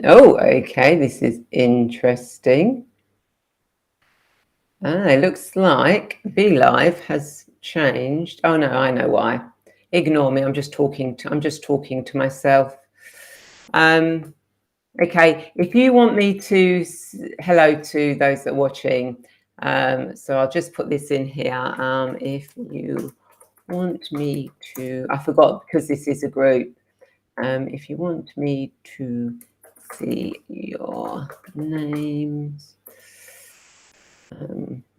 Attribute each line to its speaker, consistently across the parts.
Speaker 1: Oh, okay. This is interesting. It looks like Be Live has changed. Oh no, I know why. Ignore me. I'm just talking to myself. Okay, if you want me to hello to those that are watching. So I'll just put this in here. If you want me to, I forgot because this is a group. If you want me to see your names.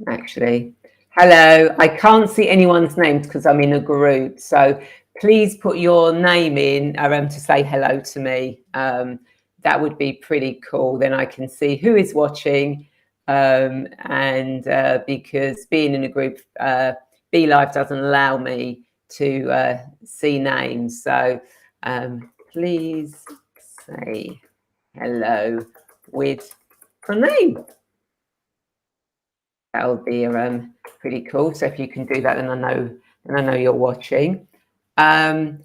Speaker 1: Actually, hello. I can't see anyone's names because I'm in a group. So please put your name in to say hello to me. That would be pretty cool. Then I can see who is watching. And because being in a group, Be Live doesn't allow me to see names. So please say hello with your name. That would be pretty cool. So if you can do that, then I know you're watching. Yeah,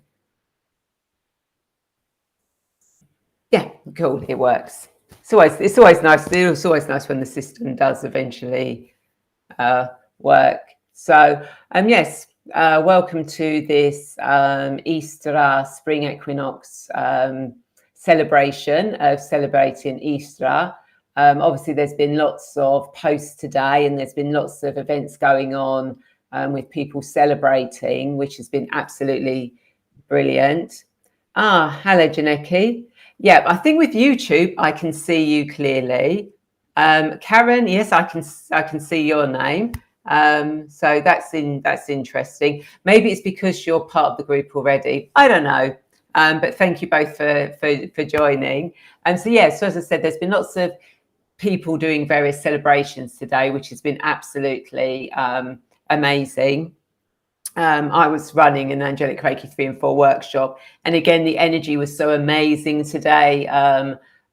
Speaker 1: cool. It works. It's always nice. It's always nice when the system does eventually work. So yes, welcome to this Eostre spring equinox celebration of celebrating Eostre. Obviously, there's been lots of posts today, and there's been lots of events going on with people celebrating, which has been absolutely brilliant. Hello, Janeki. Yeah, I think with YouTube, I can see you clearly. Karen, yes, I can see your name. So that's interesting. Maybe it's because you're part of the group already. I don't know. But thank you both for joining. So yeah, so as I said, there's been lots of people doing various celebrations today, which has been absolutely amazing. I was running an Angelic Reiki 3 and 4 workshop, and again the energy was so amazing today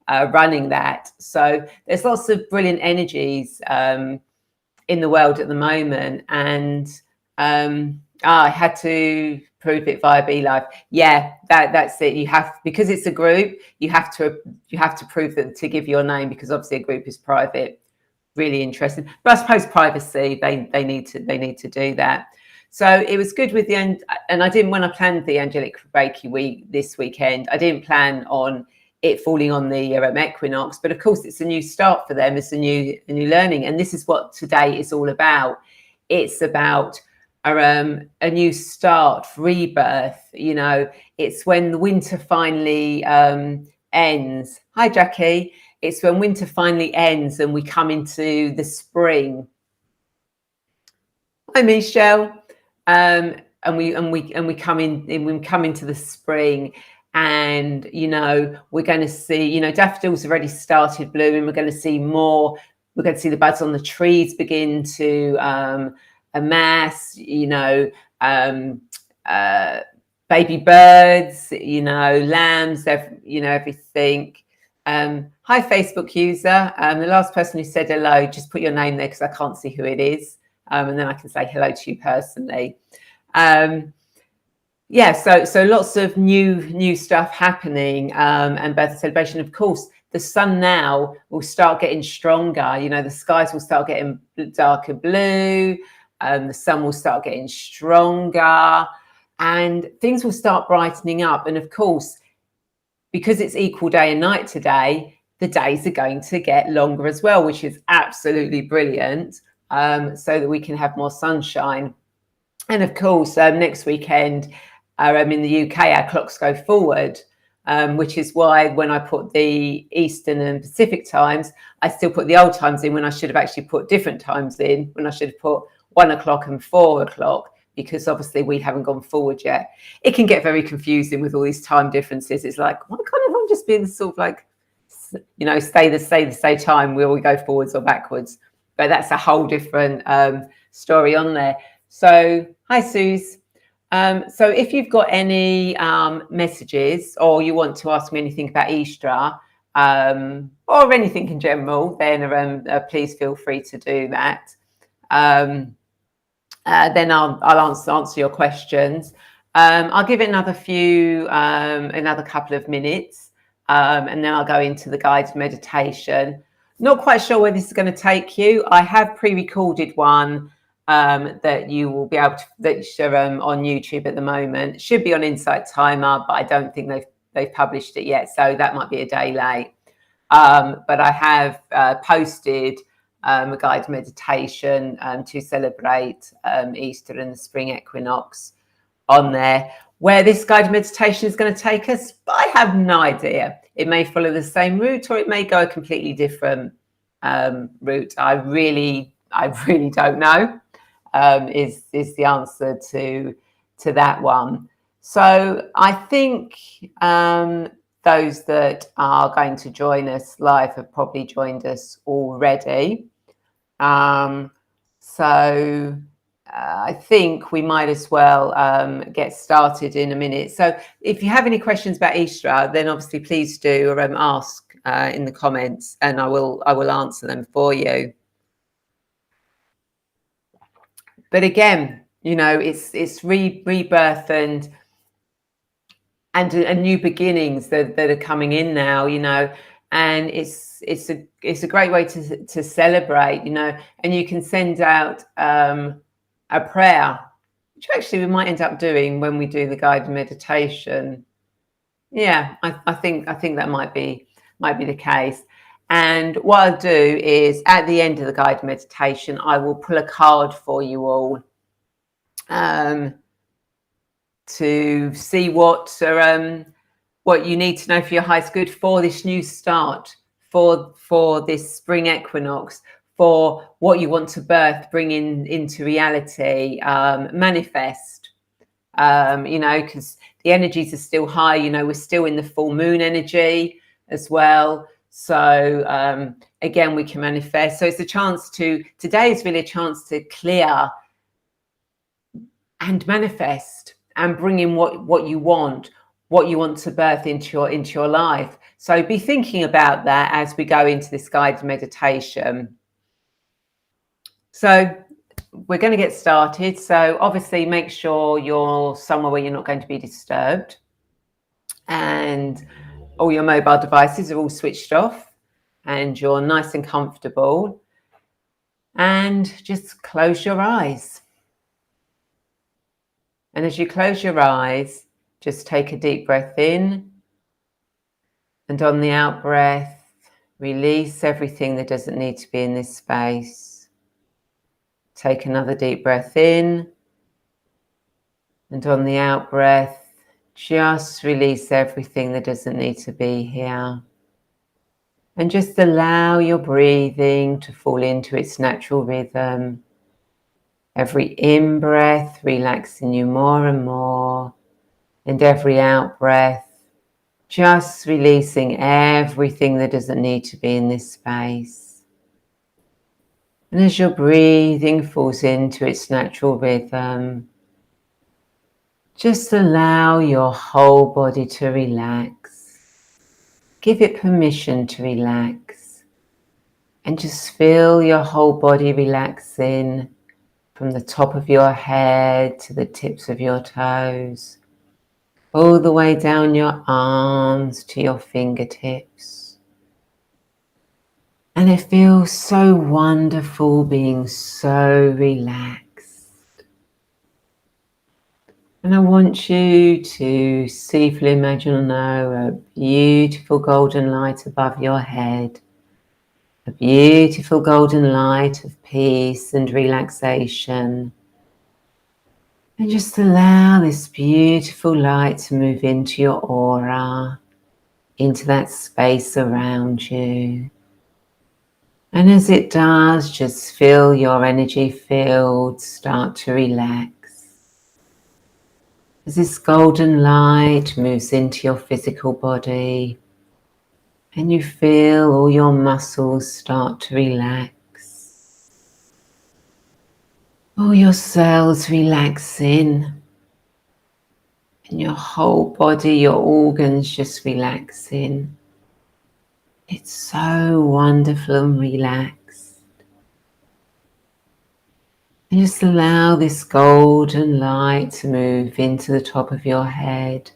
Speaker 1: running that. So there's lots of brilliant energies in the world at the moment, and I had to prove it via Be Live. Yeah, that's it. You have, because it's a group, you have to prove that, to give your name, because obviously a group is private. Really interesting, but I suppose privacy, they need to do that. So it was good with the end, and I didn't, when I planned the Angelic Reiki week this weekend, I didn't plan on it falling on the equinox, but of course it's a new start for them. It's a new learning, and this is what today is all about. It's about a new start, rebirth. You know, it's when the winter finally ends. Hi, Jackie. It's when winter finally ends and we come into the spring. Hi, Michelle. And we come into the spring, and you know, we're going to see, you know, daffodils already started blooming. We're going to see more. We're going to see the buds on the trees begin to amass. You know, baby birds. You know, lambs. You know, everything. Hi, Facebook user. The last person who said hello, just put your name there because I can't see who it is. And then I can say hello to you personally. Yeah, so lots of new stuff happening, and birthday celebration. Of course, the sun now will start getting stronger. You know, the skies will start getting darker blue. The sun will start getting stronger, and things will start brightening up. And of course, because it's equal day and night today, the days are going to get longer as well, which is absolutely brilliant. So that we can have more sunshine. And of course, next weekend, in the UK, our clocks go forward, which is why when I put the Eastern and Pacific times, I still put the old times in when I should have actually put different times in, when I should have put 1 o'clock and 4 o'clock, because obviously we haven't gone forward yet. It can get very confusing with all these time differences. It's like, why can't everyone just be sort of like, you know, stay the same time? Will we go forwards or backwards? But that's a whole different story on there. So, hi, Suze. So if you've got any messages, or you want to ask me anything about Eostre, or anything in general, then please feel free to do that. Then I'll answer your questions. I'll give it another couple of minutes. and then I'll go into the guided meditation. Not quite sure where this is going to take you. I have pre-recorded one that you will be able to, that's on YouTube at the moment. It should be on Insight Timer, but I don't think they've published it yet, so that might be a day late. But I have posted a guided meditation to celebrate Easter and the spring equinox on there. Where this guided meditation is going to take us, I have no idea. It may follow the same route, or it may go a completely different route. I really don't know. Is the answer to that one. So I think those that are going to join us live have probably joined us already. So I think we might as well get started in a minute. So if you have any questions about Eostre, then obviously please do ask in the comments, and I will answer them for you. But again, you know, it's rebirth and new beginnings that are coming in now, you know, and it's a great way to celebrate, you know, and you can send out a prayer, which actually we might end up doing when we do the guided meditation. Yeah, I think that might be the case. And what I'll do is at the end of the guided meditation, I will pull a card for you all to see what you need to know for your highest good for this new start, for this spring equinox, for what you want to birth, bring into reality, manifest. You know, because the energies are still high. You know, we're still in the full moon energy as well. So again, we can manifest. So it's a chance today is really a chance to clear and manifest and bring in what you want to birth into your life. So be thinking about that as we go into this guided meditation. So we're going to get started. So obviously make sure you're somewhere where you're not going to be disturbed, and all your mobile devices are all switched off, and you're nice and comfortable, and just close your eyes. And as you close your eyes, just take a deep breath in, and on the out breath, release everything that doesn't need to be in this space. Take another deep breath in, and on the out breath, just release everything that doesn't need to be here. And just allow your breathing to fall into its natural rhythm. Every in-breath relaxing you more and more, and every out-breath just releasing everything that doesn't need to be in this space. And as your breathing falls into its natural rhythm, just allow your whole body to relax. Give it permission to relax, and just feel your whole body relaxing from the top of your head to the tips of your toes, all the way down your arms to your fingertips. And it feels so wonderful being so relaxed. And I want you to see, feel, imagine, or know a beautiful golden light above your head. A beautiful golden light of peace and relaxation. And just allow this beautiful light to move into your aura, into that space around you. And as it does, just feel your energy field start to relax. As this golden light moves into your physical body, and you feel all your muscles start to relax. All your cells relaxing, and your whole body, your organs just relaxing. It's so wonderful and relaxed. And just allow this golden light to move into the top of your head,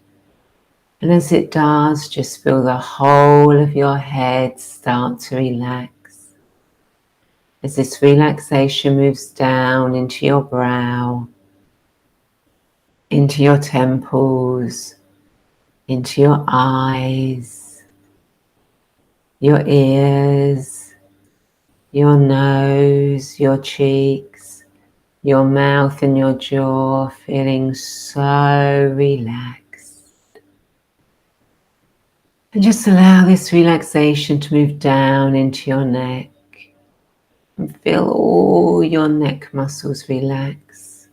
Speaker 1: And as it does, just feel the whole of your head start to relax. As this relaxation moves down into your brow, into your temples, into your eyes, your ears, your nose, your cheeks, your mouth and your jaw, feeling so relaxed. And just allow this relaxation to move down into your neck and feel all your neck muscles relax,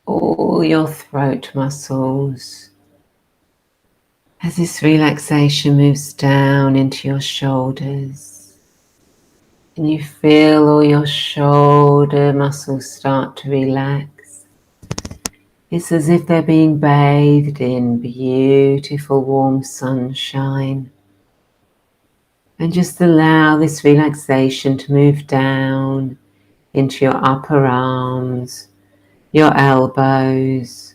Speaker 1: all your throat muscles. As this relaxation moves down into your shoulders, and you feel all your shoulder muscles start to relax. It's as if they're being bathed in beautiful warm sunshine. And just allow this relaxation to move down into your upper arms, your elbows,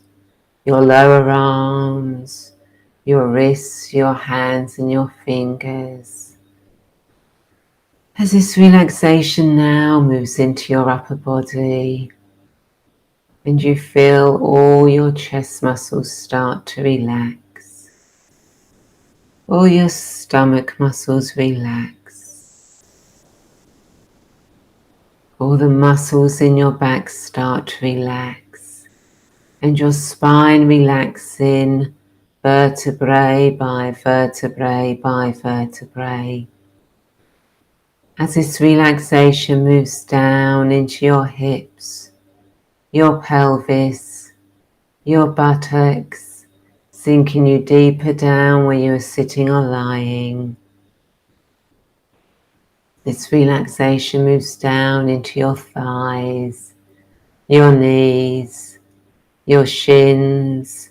Speaker 1: your lower arms, your wrists, your hands and your fingers. As this relaxation now moves into your upper body and you feel all your chest muscles start to relax, all your stomach muscles relax, all the muscles in your back start to relax, and your spine relaxing vertebrae by vertebrae by vertebrae. As this relaxation moves down into your hips, your pelvis, your buttocks, sinking you deeper down where you are sitting or lying. This relaxation moves down into your thighs, your knees, your shins,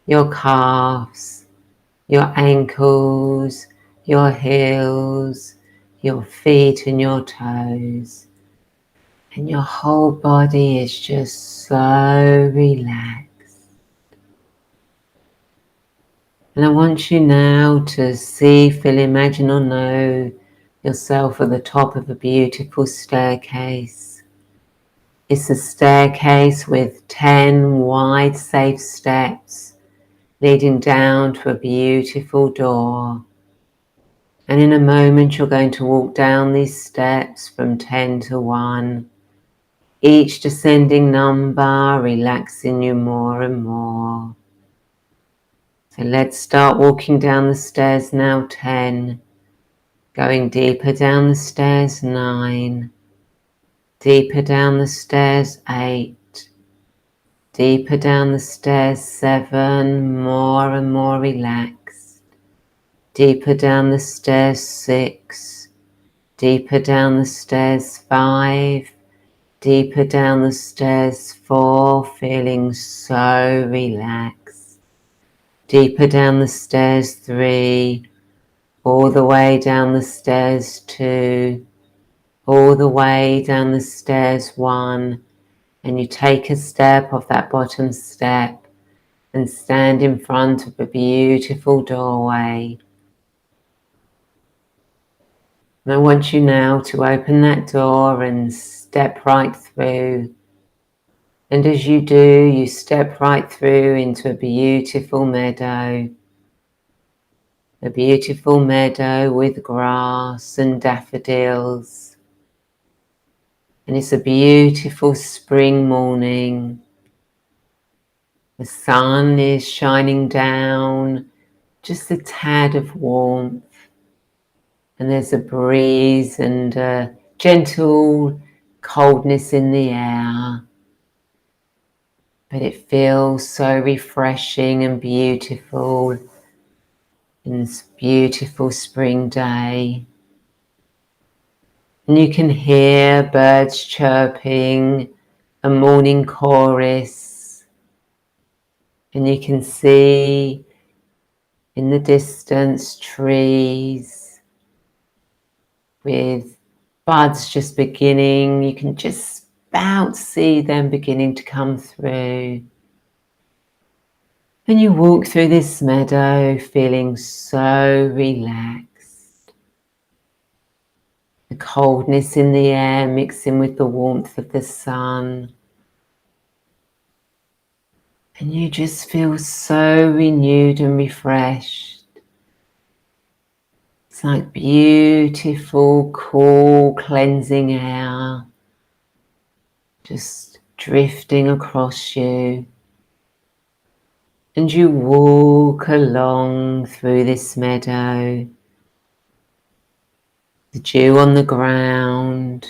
Speaker 1: your calves, your ankles, your heels, your feet and your toes. And your whole body is just so relaxed. And I want you now to see, feel, imagine or know yourself at the top of a beautiful staircase. It's a staircase with 10 wide safe steps leading down to a beautiful door. And in a moment you're going to walk down these steps from 10 to 1. Each descending number relaxing you more and more. So let's start walking down the stairs now. 10. Going deeper down the stairs. 9. Deeper down the stairs. 8. Deeper down the stairs. 7. More and more relaxed. Deeper down the stairs. 6. Deeper down the stairs. 5. Deeper down the stairs. 4. Feeling so relaxed. Deeper down the stairs. 3. All the way down the stairs. 2. All the way down the stairs. 1. And you take a step off that bottom step and stand in front of a beautiful doorway. And I want you now to open that door and step right through. And as you do, you step right through into a beautiful meadow. A beautiful meadow with grass and daffodils. And it's a beautiful spring morning. The sun is shining down, just a tad of warmth. And there's a breeze and a gentle coldness in the air. But it feels so refreshing and beautiful in this beautiful spring day. And you can hear birds chirping, a morning chorus. And you can see in the distance trees with buds just beginning. You can just about see them beginning to come through. And you walk through this meadow feeling so relaxed. The coldness in the air mixing with the warmth of the sun. And you just feel so renewed and refreshed. It's like beautiful, cool, cleansing air just drifting across you. And you walk along through this meadow, the dew on the ground,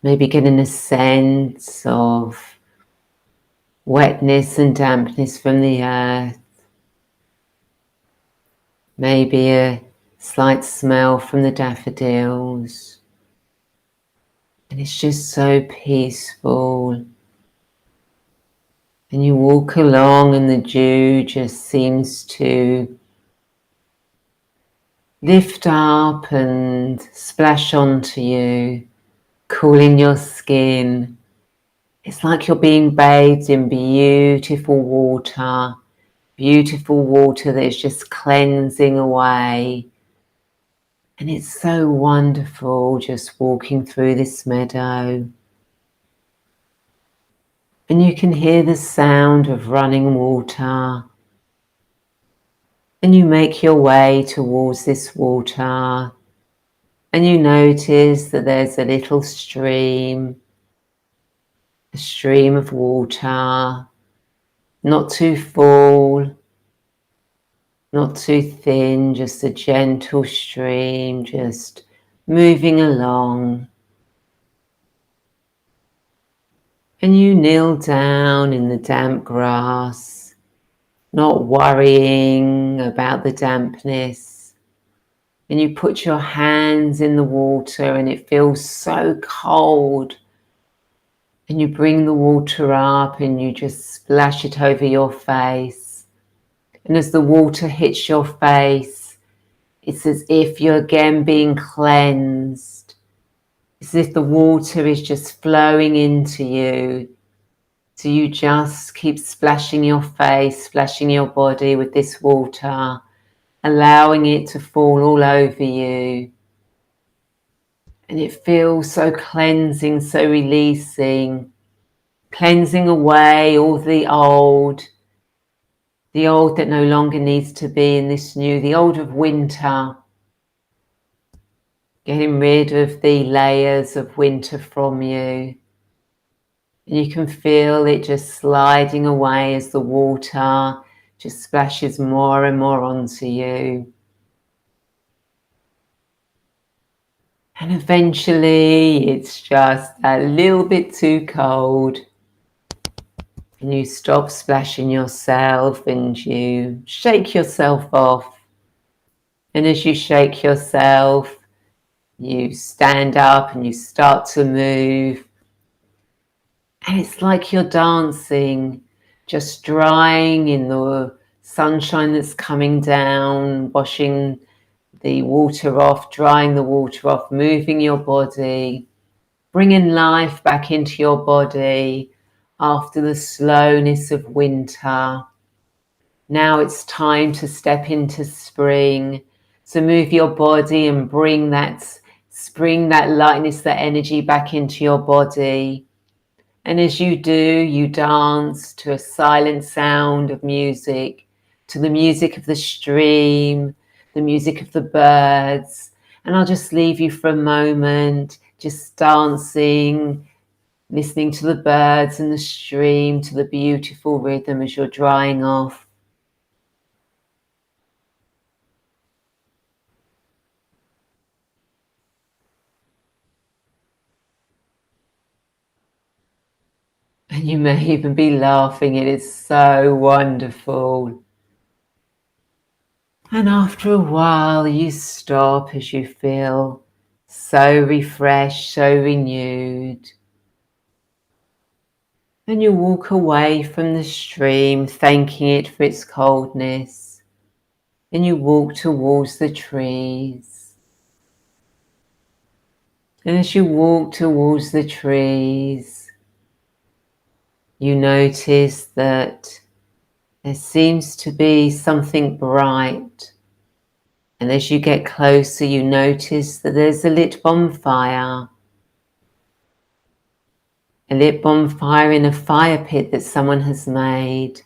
Speaker 1: maybe getting a sense of wetness and dampness from the earth, maybe a slight smell from the daffodils. And it's just so peaceful. And you walk along and the dew just seems to lift up and splash onto you, cooling your skin. It's like you're being bathed in beautiful water that is just cleansing away. And it's so wonderful just walking through this meadow. And you can hear the sound of running water. And you make your way towards this water. And you notice that there's a little stream, a stream of water, not too full, not too thin, just a gentle stream, just moving along. And you kneel down in the damp grass, not worrying about the dampness. And you put your hands in the water and it feels so cold. And you bring the water up and you just splash it over your face. And as the water hits your face, it's as if you're again being cleansed. It's as if the water is just flowing into you. So you just keep splashing your face, splashing your body with this water, allowing it to fall all over you. And it feels so cleansing, so releasing, cleansing away all the old that no longer needs to be in this new, the old of winter. Getting rid of the layers of winter from you. And you can feel it just sliding away as the water just splashes more and more onto you. And eventually it's just a little bit too cold. And you stop splashing yourself and you shake yourself off. And as you shake yourself, you stand up and you start to move. And it's like you're dancing, just drying in the sunshine that's coming down, washing the water off, drying the water off, moving your body, bringing life back into your body after the slowness of winter. Now it's time to step into spring. So move your body and bring that spring, that lightness, that energy back into your body. And as you do, you dance to a silent sound of music, to the music of the stream, the music of the birds. And I'll just leave you for a moment, just dancing, listening to the birds and the stream, to the beautiful rhythm as you're drying off. And you may even be laughing, it is so wonderful. And after a while, you stop as you feel so refreshed, so renewed. And you walk away from the stream, thanking it for its coldness. And you walk towards the trees. And as you walk towards the trees, you notice that there seems to be something bright. And as you get closer, you notice that there's a lit bonfire. A lit bonfire in a fire pit that someone has made.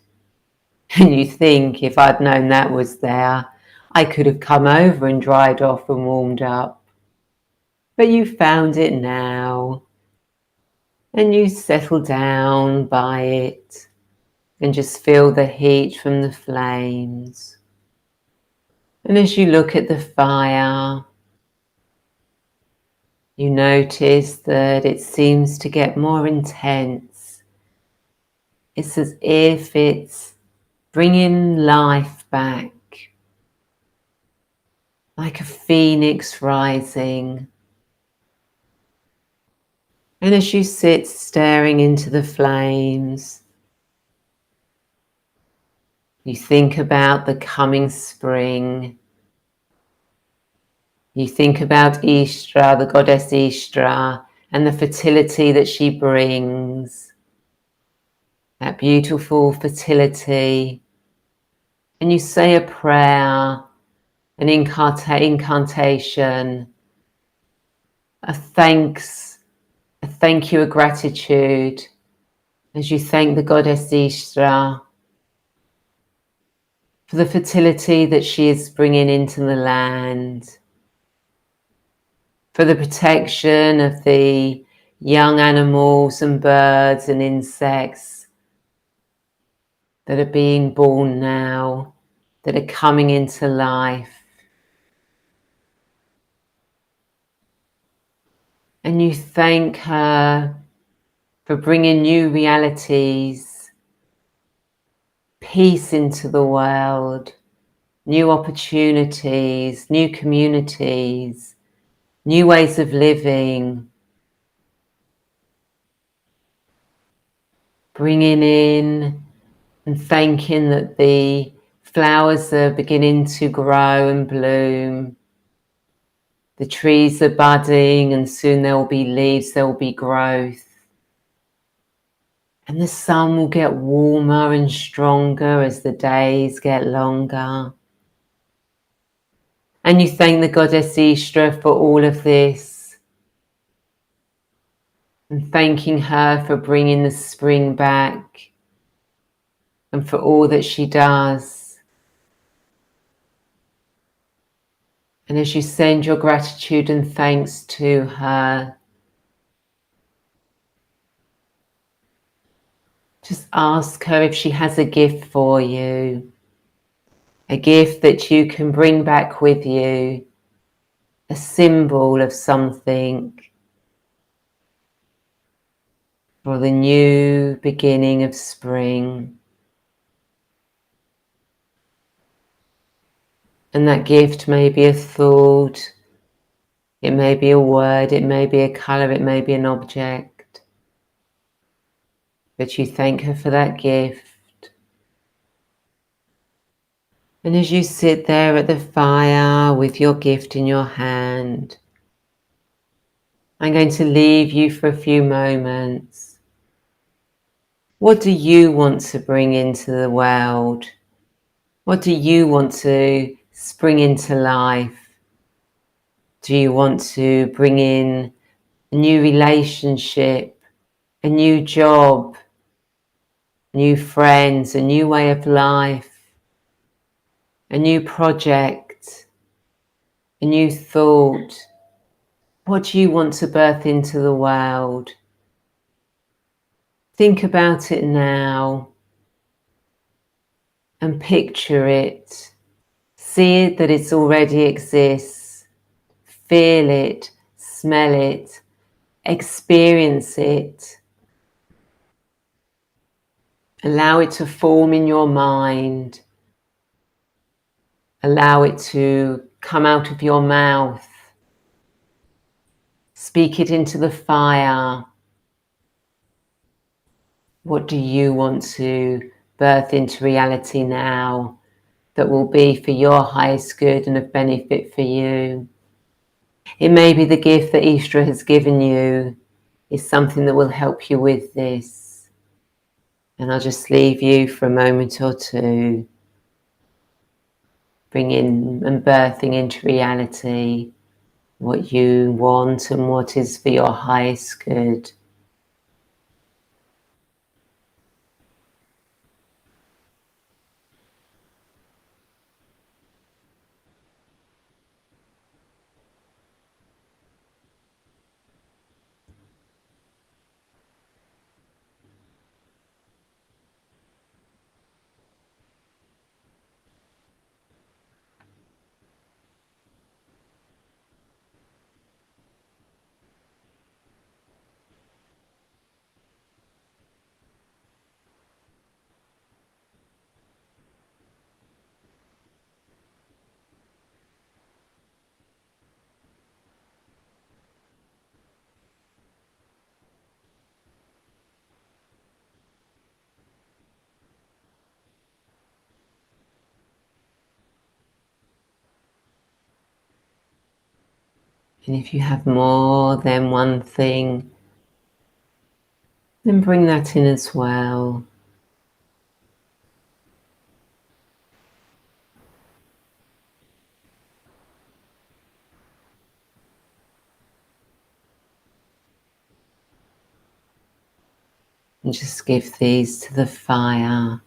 Speaker 1: And you think, if I'd known that was there, I could have come over and dried off and warmed up. But you found it now. And you settle down by it and just feel the heat from the flames. And as you look at the fire, you notice that it seems to get more intense. It's as if it's bringing life back, like a phoenix rising. And as you sit staring into the flames, you think about the coming spring. You think about Eostre, the goddess Eostre, and the fertility that she brings. That beautiful fertility. And you say a prayer, an incantation, a thank you, a gratitude, as you thank the goddess Eostre for the fertility that she is bringing into the land, for the protection of the young animals and birds and insects that are being born now, that are coming into life. And you thank her for bringing new realities, peace into the world, new opportunities, new communities, new ways of living, bringing in and thanking that the flowers are beginning to grow and bloom. The trees are budding and soon there will be leaves, there will be growth. And the sun will get warmer and stronger as the days get longer. And you thank the goddess Eostre for all of this. And thanking her for bringing the spring back and for all that she does. And as you send your gratitude and thanks to her, just ask her if she has a gift for you, a gift that you can bring back with you, a symbol of something for the new beginning of spring. And that gift may be a thought, it may be a word, it may be a colour, it may be an object. But you thank her for that gift. And as you sit there at the fire with your gift in your hand, I'm going to leave you for a few moments. What do you want to bring into the world? What do you want to spring into life? Do you want to bring in a new relationship, a new job, new friends, a new way of life, a new project, a new thought? What do you want to birth into the world? Think about it now and picture it. See it that it already exists. Feel it, smell it, experience it. Allow it to form in your mind. Allow it to come out of your mouth. Speak it into the fire. What do you want to birth into reality now that will be for your highest good and of benefit for you? It may be the gift that Eostre has given you is something that will help you with this. And I'll just leave you for a moment or two, bringing and birthing into reality what you want and what is for your highest good. And if you have more than one thing, then bring that in as well. And just give these to the fire.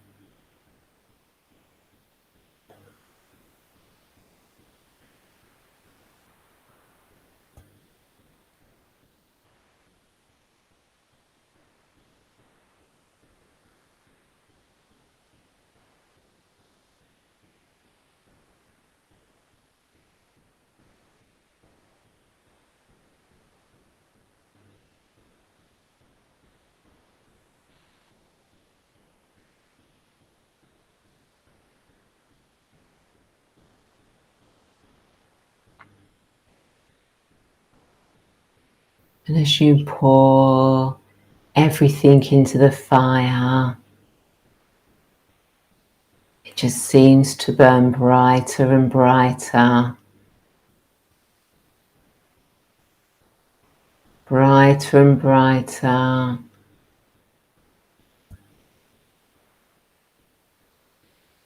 Speaker 1: And as you pour everything into the fire, it just seems to burn brighter and brighter. Brighter and brighter.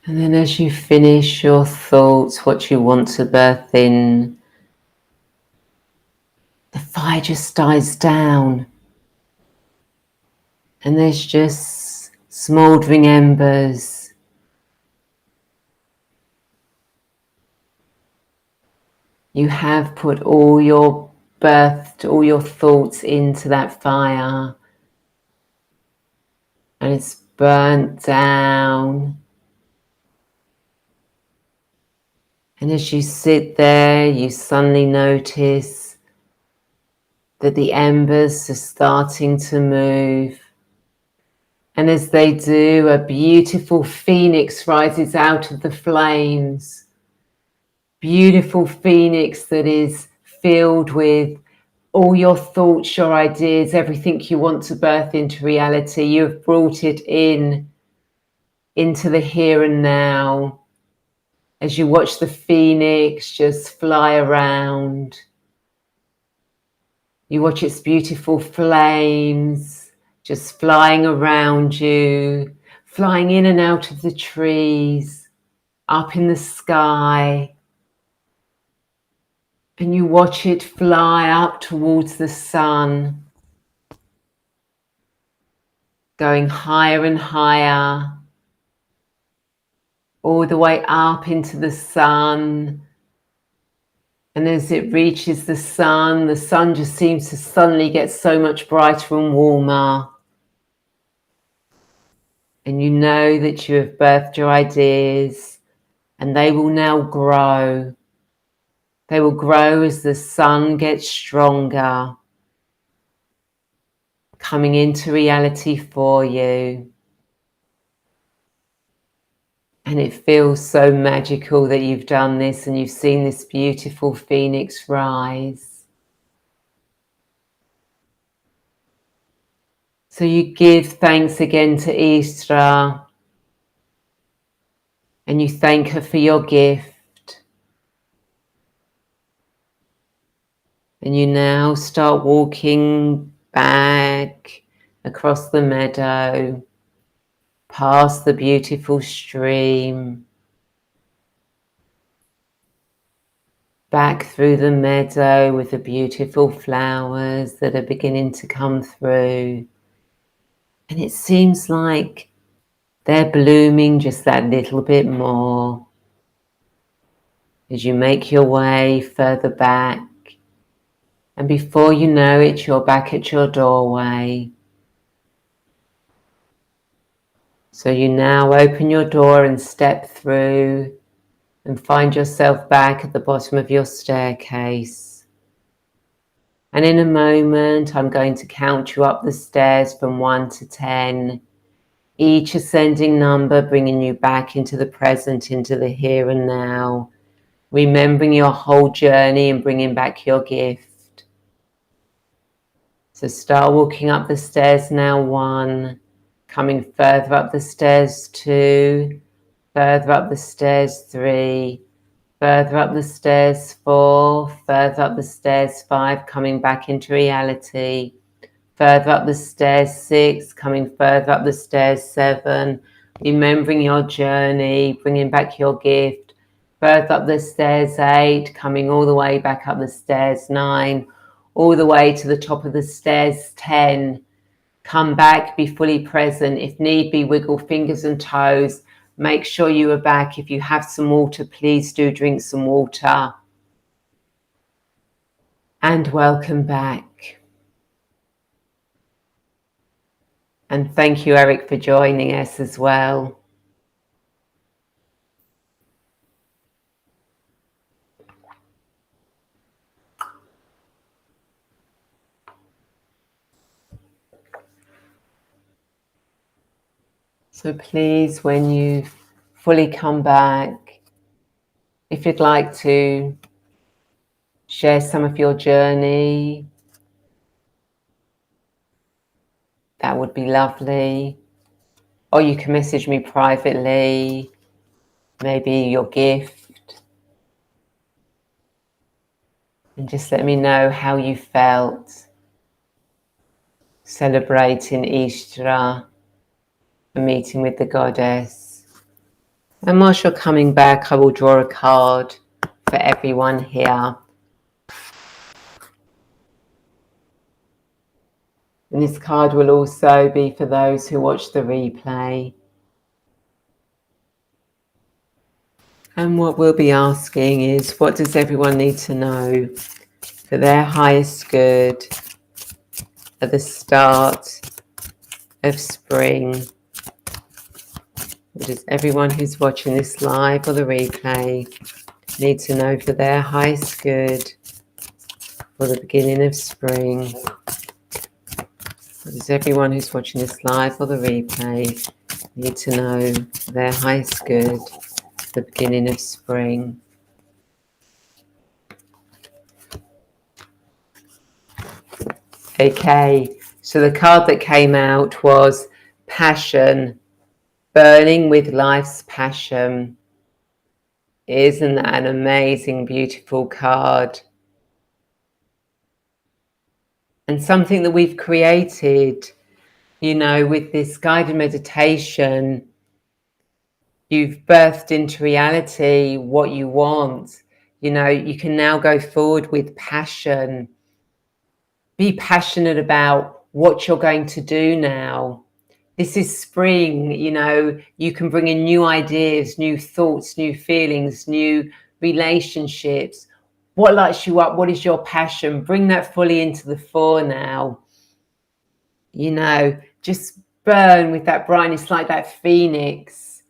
Speaker 1: And then as you finish your thoughts, what you want to birth in, the fire just dies down. And there's just smouldering embers. You have put all your thoughts into that fire. And it's burnt down. And as you sit there, you suddenly notice that the embers are starting to move. And as they do, a beautiful phoenix rises out of the flames. Beautiful phoenix that is filled with all your thoughts, your ideas, everything you want to birth into reality. You have brought it into the here and now. As you watch the phoenix just fly around, you watch its beautiful flames just flying around you, flying in and out of the trees, up in the sky. And you watch it fly up towards the sun, going higher and higher, all the way up into the sun. And as it reaches the sun just seems to suddenly get so much brighter and warmer. And you know that you have birthed your ideas, and they will now grow. They will grow as the sun gets stronger, coming into reality for you. And it feels so magical that you've done this and you've seen this beautiful phoenix rise. So you give thanks again to Eostre, and you thank her for your gift. And you now start walking back across the meadow, past the beautiful stream, back through the meadow with the beautiful flowers that are beginning to come through. And it seems like they're blooming just that little bit more as you make your way further back. And before you know it, you're back at your doorway. So you now open your door and step through and find yourself back at the bottom of your staircase. And in a moment, I'm going to count you up the stairs from 1 to 10, each ascending number bringing you back into the present, into the here and now, remembering your whole journey and bringing back your gift. So start walking up the stairs now. 1, coming further up the stairs. 2, further up the stairs. 3, further up the stairs. 4, further up the stairs. 5, coming back into reality. Further up the stairs. 6, coming further up the stairs. 7, remembering your journey, bringing back your gift. Further up the stairs. 8, coming all the way back up the stairs. 9, all the way to the top of the stairs. 10, come back, be fully present. If need be, wiggle fingers and toes. Make sure you are back. If you have some water, please do drink some water. And welcome back. And thank you, Eric, for joining us as well. So please, when you fully come back, if you'd like to share some of your journey, that would be lovely. Or you can message me privately, maybe your gift, and just let me know how you felt celebrating Eostre, a meeting with the goddess. And whilst you're coming back, I will draw a card for everyone here. And this card will also be for those who watch the replay. And what we'll be asking is, what does everyone need to know for their highest good at the start of spring? What does everyone who's watching this live or the replay need to know for their highest good for the beginning of spring? What does everyone who's watching this live or the replay need to know for their highest good for the beginning of spring? Okay, so the card that came out was Passion, burning with life's passion. Isn't that an amazing, beautiful card? And something that we've created, you know, with this guided meditation, you've birthed into reality what you want. You know, you can now go forward with passion. Be passionate about what you're going to do now. This is spring, you know, you can bring in new ideas, new thoughts, new feelings, new relationships. What lights you up? What is your passion? Bring that fully into the fore now. You know, just burn with that brightness like that phoenix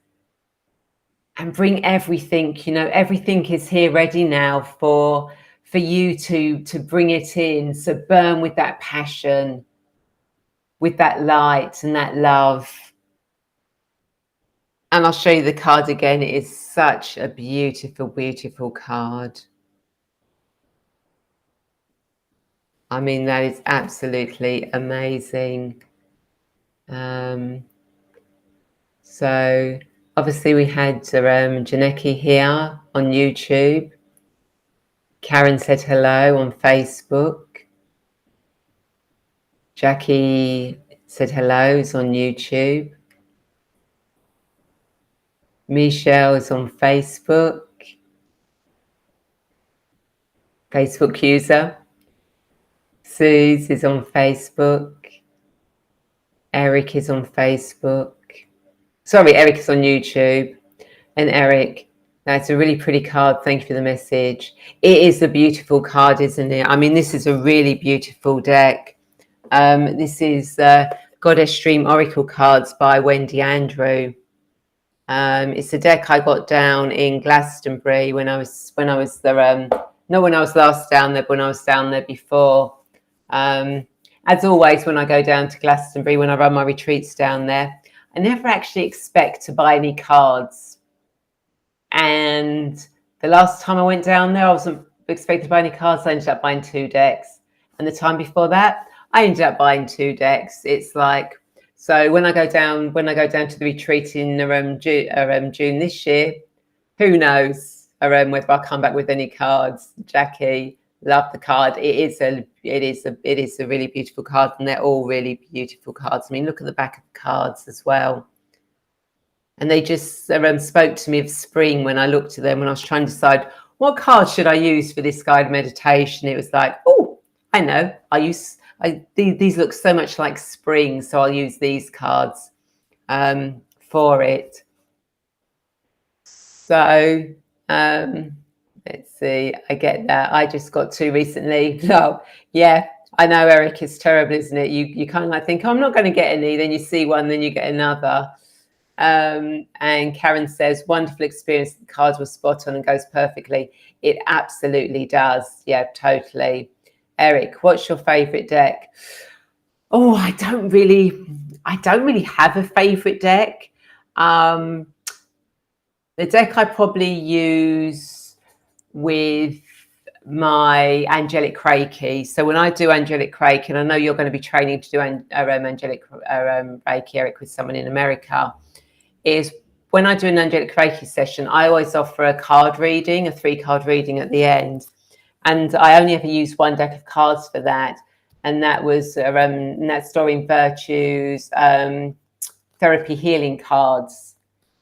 Speaker 1: and bring everything, you know, everything is here ready now for you to bring it in. So burn with that passion, with that light and that love. And I'll show you the card again. It is such a beautiful, beautiful card. I mean, that is absolutely amazing. So obviously we had Janeki here on YouTube. Karen said hello on Facebook. Jackie said hello, is on YouTube. Michelle's on Facebook. Facebook user. Suze is on Facebook. Eric is on Facebook. Sorry, Eric is on YouTube. And Eric, that's a really pretty card. Thank you for the message. It is a beautiful card, isn't it? I mean, this is a really beautiful deck. This is Goddess Stream Oracle cards by Wendy Andrew. It's a deck I got down in Glastonbury when I was there. Not when I was last down there, but when I was down there before. As always, when I go down to Glastonbury, when I run my retreats down there, I never actually expect to buy any cards. And the last time I went down there, I wasn't expecting to buy any cards. I ended up buying 2 decks. And the time before that, I ended up buying 2 decks. It's like, so when I go down to the retreat in June this year, who knows whether I'll come back with any cards. Jackie, love the card. It is a really beautiful card, and they're all really beautiful cards. I mean, look at the back of the cards as well. And they just spoke to me of spring when I looked at them, when I was trying to decide what card should I use for this guided meditation. It was like, oh, I know, these look so much like spring, so I'll use these cards for it. So let's see, I get that. I just got 2 recently. No, yeah, I know, Eric, it's terrible, isn't it? You kind of like think, oh, I'm not going to get any, then you see one, then you get another. And Karen says, wonderful experience. The cards were spot on and goes perfectly. It absolutely does. Yeah, totally. Eric, what's your favorite deck? Oh, I don't really have a favorite deck. The deck I probably use with my angelic Reiki. So when I do angelic Reiki, and I know you're going to be training to do angelic Reiki, Eric, with someone in America, is when I do an angelic Reiki session, I always offer a card reading, a 3-card reading at the end. And I only ever used 1 deck of cards for that. And that was that Doreen Virtue's therapy healing cards.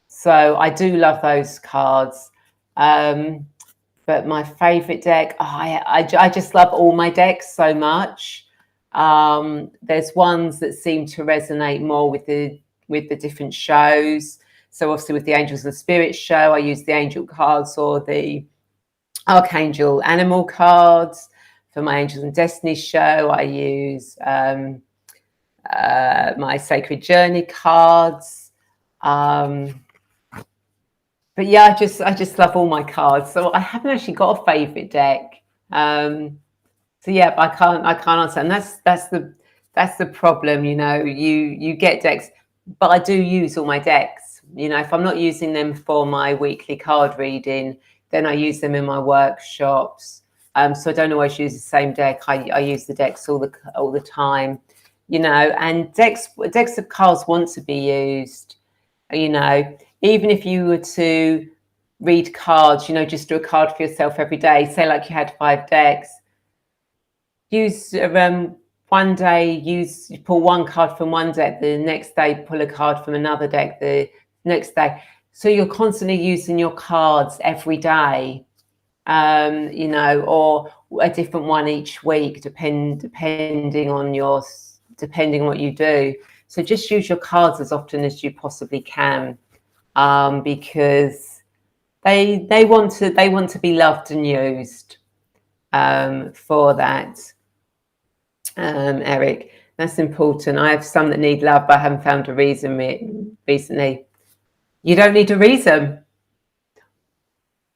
Speaker 1: So I do love those cards. But my favorite deck, I just love all my decks so much. There's ones that seem to resonate more with the different shows. So obviously with the Angels and Spirits show, I use the angel cards or the Archangel Animal cards. For my Angels and Destiny show, I use my Sacred Journey cards. But yeah, I just love all my cards. So I haven't actually got a favorite deck. So yeah, I can't answer. And that's the problem, you know. You get decks, but I do use all my decks. You know, if I'm not using them for my weekly card reading, then I use them in my workshops. So I don't always use the same deck. I use the decks all the time, you know. And decks of cards want to be used, you know. Even if you were to read cards, you know, just do a card for yourself every day. Say like you had 5 decks. Use one day, you pull 1 card from one deck. The next day, pull a card from another deck. The next day, so you're constantly using your cards every day. You know, or a different one each week, depending on what you do. So just use your cards as often as you possibly can. Because they want to be loved and used for that. Eric, that's important. I have some that need love, but I haven't found a reason recently. You don't need a reason.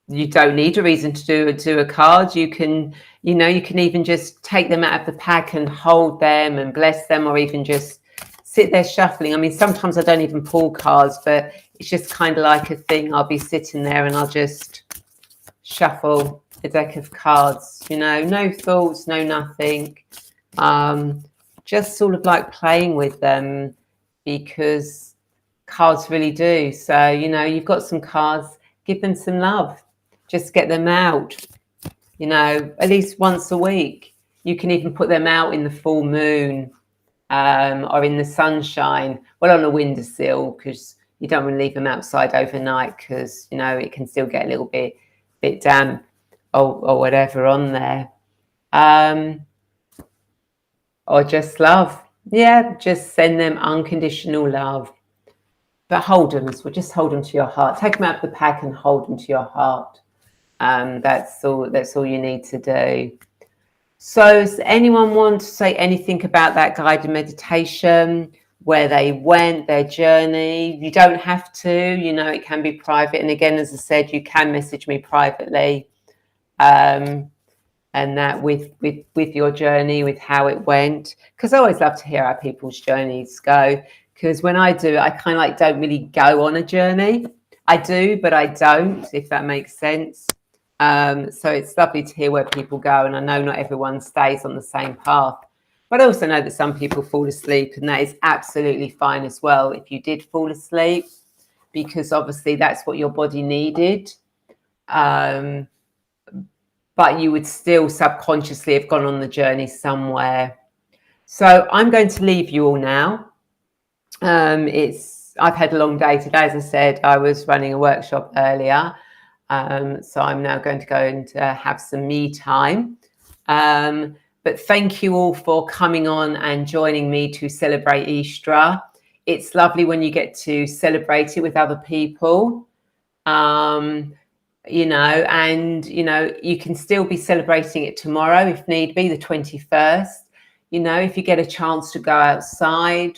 Speaker 1: You don't need a reason to do a card. You can even just take them out of the pack and hold them and bless them, or even just sit there shuffling. I mean, sometimes I don't even pull cards, but it's just kind of like a thing. I'll be sitting there and I'll just shuffle a deck of cards, you know, no thoughts, no nothing. Just sort of like playing with them, because cards really do. So, you know, you've got some cards, give them some love. Just get them out, you know, at least once a week. You can even put them out in the full moon, or in the sunshine, well, on a windowsill, because you don't want to leave them outside overnight because, you know, it can still get a little bit damp or whatever on there. Or just love. Yeah, just send them unconditional love. But hold them, so just hold them to your heart. Take them out of the pack and hold them to your heart. That's all you need to do. So does anyone want to say anything about that guided meditation, where they went, their journey? You don't have to, you know, it can be private. And again, as I said, you can message me privately. And that with your journey, with how it went, because I always love to hear how people's journeys go, because when I do, I kind of like don't really go on a journey. I do, but I don't, if that makes sense. So it's lovely to hear where people go, and I know not everyone stays on the same path, but I also know that some people fall asleep, and that is absolutely fine as well if you did fall asleep, because obviously that's what your body needed. But you would still subconsciously have gone on the journey somewhere. So I'm going to leave you all now. I've had a long day today. As I said, I was running a workshop earlier. So I'm now going to go and have some me time. But thank you all for coming on and joining me to celebrate Eostre. It's lovely when you get to celebrate it with other people. You know, and, you know, you can still be celebrating it tomorrow if need be, the 21st. You know, if you get a chance to go outside,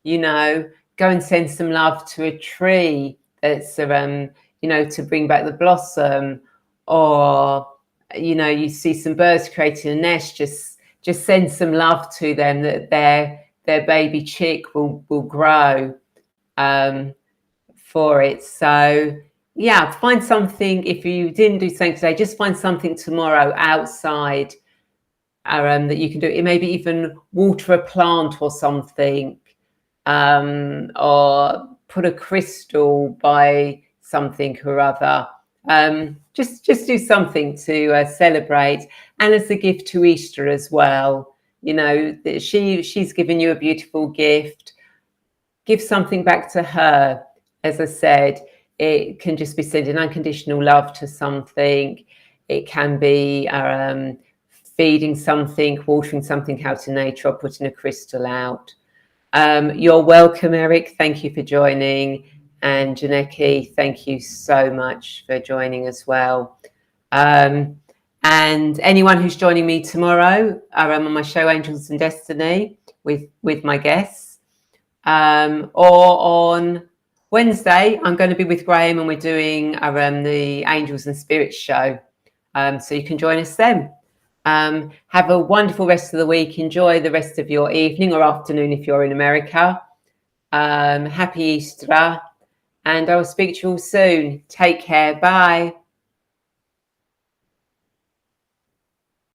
Speaker 1: you know, go and send some love to a tree that's, you know, to bring back the blossom, or, you know, you see some birds creating a nest, just send some love to them, that their baby chick will grow for it. So, yeah, find something. If you didn't do something today, just find something tomorrow outside that you can do. It maybe even water a plant or something, or put a crystal by something or other. Just do something to celebrate, and as a gift to Eostre as well. You know, that she's given you a beautiful gift. Give something back to her. As I said, it can just be sending unconditional love to something. It can be feeding something, watering something out in nature, or putting a crystal out. You're welcome, Eric. Thank you for joining. And Janeki, thank you so much for joining as well. And anyone who's joining me tomorrow, on my show Angels and Destiny with my guests, or on Wednesday, I'm going to be with Graham, and we're doing the Angels and Spirits show. So you can join us then. Have a wonderful rest of the week. Enjoy the rest of your evening or afternoon if you're in America. Happy Eostre, and I will speak to you all soon. Take care. Bye.